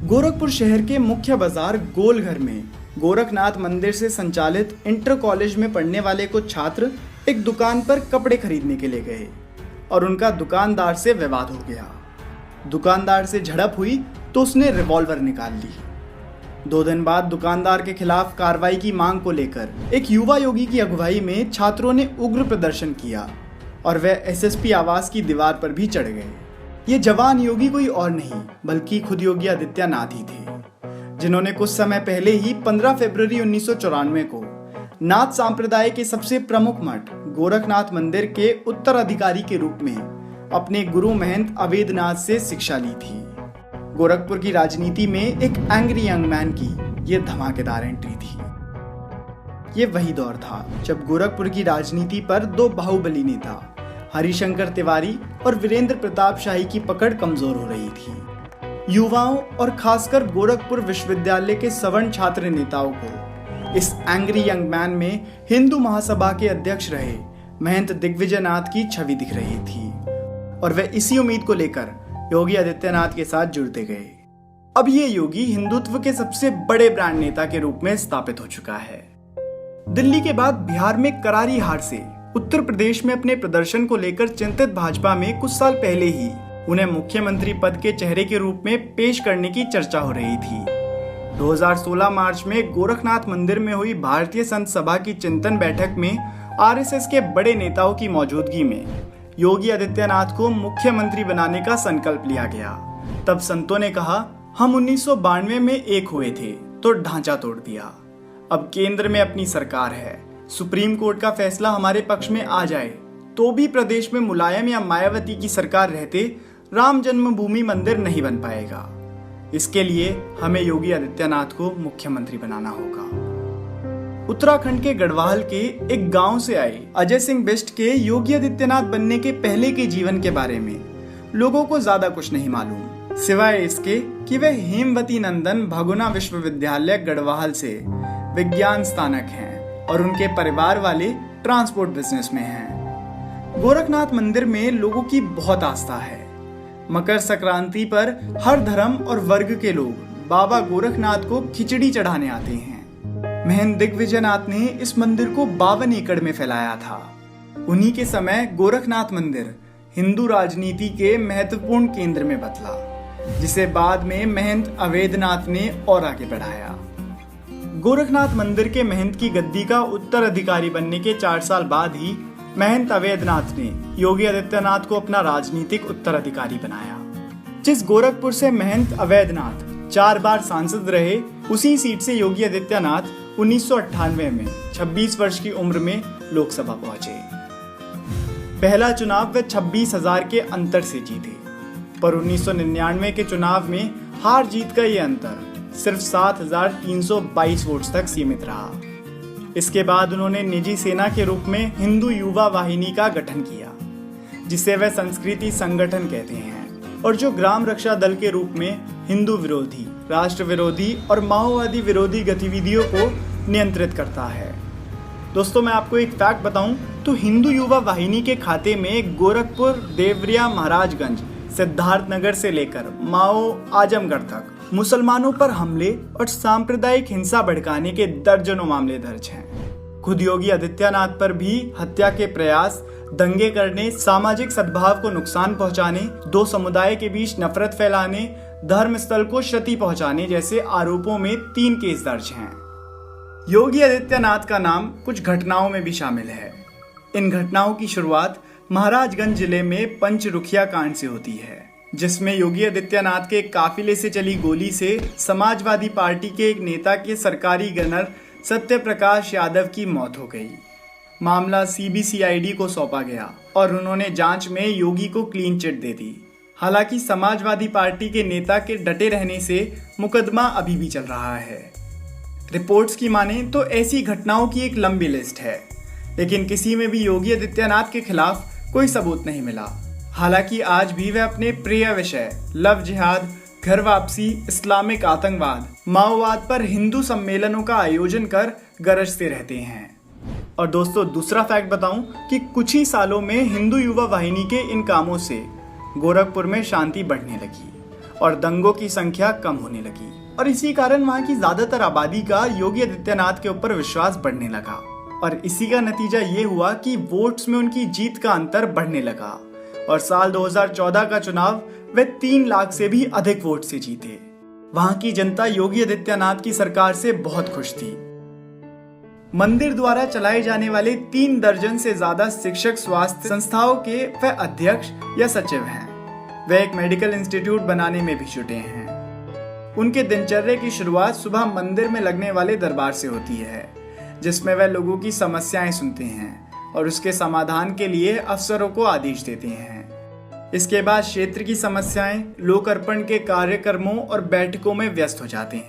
गोरखपुर शहर के मुख्य बाजार गोलघर में गोरखनाथ मंदिर से संचालित इंटर कॉलेज में पढ़ने वाले कुछ छात्र एक दुकान पर कपड़े खरीदने के लिए गए और उनका दुकानदार से विवाद हो गया। दुकानदार से झड़प हुई तो उसने रिवॉल्वर निकाल ली। 2 दिन बाद दुकानदार के खिलाफ कार्रवाई की मांग को लेकर एक युवा योगी की अगुवाई में छात्रों ने उग्र प्रदर्शन किया और वे एसएसपी आवास की दीवार पर भी चढ़ गए। ये जवान योगी कोई और नहीं बल्कि खुद योगी आदित्यनाथ ही थे, जिन्होंने कुछ समय पहले ही 15 फरवरी 1994 को नाथ संप्रदाय के सबसे प्रमुख मठ गोरखनाथ मंदिर के उत्तराधिकारी के रूप में अपने गुरु महंत अवेद्यनाथ से शिक्षा ली थी। गोरखपुर की राजनीति में एक एंग्री यंग मैन की यह धमाकेदार एंट्री थी। ये वही दौर था जब गोरखपुर की राजनीति पर 2 बाहुबली नेता हरिशंकर तिवारी और वीरेंद्र प्रताप शाही की पकड़ कमजोर हो रही थी। युवाओं और खासकर गोरखपुर विश्वविद्यालय के सवर्ण छात्र नेताओं को इस एंग्री यंग मैन में हिंदू महासभा के अध्यक्ष रहे महंत दिग्विजयनाथ की छवि दिख रही थी और वे इसी उम्मीद को लेकर योगी आदित्यनाथ के साथ जुड़ते गए। अब ये योगी हिंदुत्व के सबसे बड़े ब्रांड नेता के रूप में स्थापित हो चुका है। दिल्ली के बाद बिहार में करारी हार से उत्तर प्रदेश में अपने प्रदर्शन को लेकर चिंतित भाजपा में कुछ साल पहले ही उन्हें मुख्यमंत्री पद के चेहरे के रूप में पेश करने की चर्चा हो रही थी। 2016 मार्च में गोरखनाथ मंदिर में हुई भारतीय संत सभा की चिंतन बैठक में आरएसएस के बड़े नेताओं की मौजूदगी में योगी आदित्यनाथ को मुख्यमंत्री बनाने का संकल्प लिया गया। तब संतों ने कहा, हम 1992 में एक हुए थे तो ढांचा तोड़ दिया, अब केंद्र में अपनी सरकार है, सुप्रीम कोर्ट का फैसला हमारे पक्ष में आ जाए तो भी प्रदेश में मुलायम या मायावती की सरकार रहते राम जन्मभूमि मंदिर नहीं बन पाएगा। इसके लिए हमें योगी आदित्यनाथ को मुख्यमंत्री बनाना होगा। उत्तराखंड के गढ़वाल के एक गांव से आए अजय सिंह बिष्ट के योगी आदित्यनाथ बनने के पहले के जीवन के बारे में लोगों को ज्यादा कुछ नहीं मालूम, सिवाय इसके कि वे हेमवती नंदन भगोना विश्वविद्यालय गढ़वाल से विज्ञान स्नातक हैं और उनके परिवार वाले ट्रांसपोर्ट बिजनेस में हैं। गोरखनाथ मंदिर में लोगों की बहुत आस्था है। मकर संक्रांति पर हर धर्म और वर्ग के लोग बाबा गोरखनाथ को खिचड़ी चढ़ाने आते हैं। महंत दिग्विजयनाथ ने इस मंदिर को 52 एकड़ में फैलाया था। उन्हीं के समय गोरखनाथ मंदिर हिंदू राजनीति के महत्वपूर्ण केंद्र में बदला, जिसे बाद में महंत अवेद्यनाथ ने और आगे बढ़ाया। गोरखनाथ मंदिर के महंत की गद्दी का उत्तराधिकारी बनने के 4 साल बाद ही महंत अवेद्यनाथ ने योगी आदित्यनाथ को अपना राजनीतिक उत्तराधिकारी बनाया। जिस गोरखपुर से महंत अवेद्यनाथ 4 बार सांसद रहे, उसी सीट से योगी आदित्यनाथ 1998 में 26 वर्ष की उम्र में लोकसभा पहुंचे। पहला चुनाव वे 26,000 के अंतर से जीते, पर 1999 के चुनाव में हार जीत का ये अंतर सिर्फ 7,322 वोट्स तक सीमित रहा। इसके बाद उन्होंने निजी सेना के रूप में हिंदू युवा वाहिनी का गठन किया, जिसे वे संस्कृति संगठन कहते हैं और जो ग्राम रक्षा दल के रूप में हिंदू विरोधी, राष्ट्र विरोधी और माओवादी विरोधी गतिविधियों को नियंत्रित करता है। दोस्तों, मैं आपको एक फैक्ट बताऊं तो हिंदू युवा वाहिनी के खाते में गोरखपुर, देवरिया, महाराजगंज, सिद्धार्थनगर से लेकर माओ आजमगढ़ तक मुसलमानों पर हमले और सांप्रदायिक हिंसा भड़काने के दर्जनों मामले दर्ज हैं। खुद योगी आदित्यनाथ पर भी हत्या के प्रयास, दंगे करने, सामाजिक सद्भाव को नुकसान पहुंचाने, 2 समुदाय के बीच नफरत फैलाने, धर्म स्थल को क्षति पहुंचाने जैसे आरोपों में 3 केस दर्ज हैं। योगी आदित्यनाथ का नाम कुछ घटनाओं में भी शामिल है। इन घटनाओं की शुरुआत महाराजगंज जिले में पंचरुखिया कांड से होती है, जिसमें योगी आदित्यनाथ के काफिले से चली गोली से समाजवादी पार्टी के एक नेता के सरकारी गनर सत्य प्रकाश यादव की मौत हो गई। मामला सीबीसीआईडी को सौंपा गया और उन्होंने जांच में योगी को क्लीन चिट दे दी। हालांकि समाजवादी पार्टी के नेता के डटे रहने से मुकदमा अभी भी चल रहा है। रिपोर्ट्स की माने तो ऐसी घटनाओं की एक लंबी लिस्ट है, लेकिन किसी में भी योगी आदित्यनाथ के खिलाफ कोई सबूत नहीं मिला। हालांकि आज भी वे अपने प्रिय विषय लव जिहाद, घर वापसी, इस्लामिक आतंकवाद, माओवाद पर हिंदू सम्मेलनों का आयोजन कर गरजते रहते हैं। और दोस्तों, दूसरा फैक्ट बताऊं कि कुछ ही सालों में हिंदू युवा वाहिनी के इन कामों से गोरखपुर में शांति बढ़ने लगी और दंगों की संख्या कम होने लगी। और इसी कारण वहां की ज्यादातर आबादी का योगी आदित्यनाथ के ऊपर विश्वास बढ़ने लगा और इसी का नतीजा ये हुआ कि वोट्स में उनकी जीत का अंतर बढ़ने लगा और साल 2014 का चुनाव वे 3 लाख से भी अधिक वोट से जीते। वहां की जनता योगी आदित्यनाथ की सरकार से बहुत खुश थी। मंदिर द्वारा चलाए जाने वाले 3 दर्जन से ज्यादा शिक्षक स्वास्थ्य संस्थाओं के वह अध्यक्ष या सचिव हैं। वे एक मेडिकल इंस्टीट्यूट बनाने में भी जुटे हैं। उनके दिनचर्या की शुरुआत सुबह मंदिर में लगने वाले दरबार से होती है, जिसमें वह लोगों की समस्याएं सुनते हैं और उसके समाधान के लिए अफसरों को आदेश देते हैं। इसके बाद क्षेत्र की समस्याएं लोक अर्पण के कार्यक्रमों और बैठकों में व्यस्त हो जाते हैं।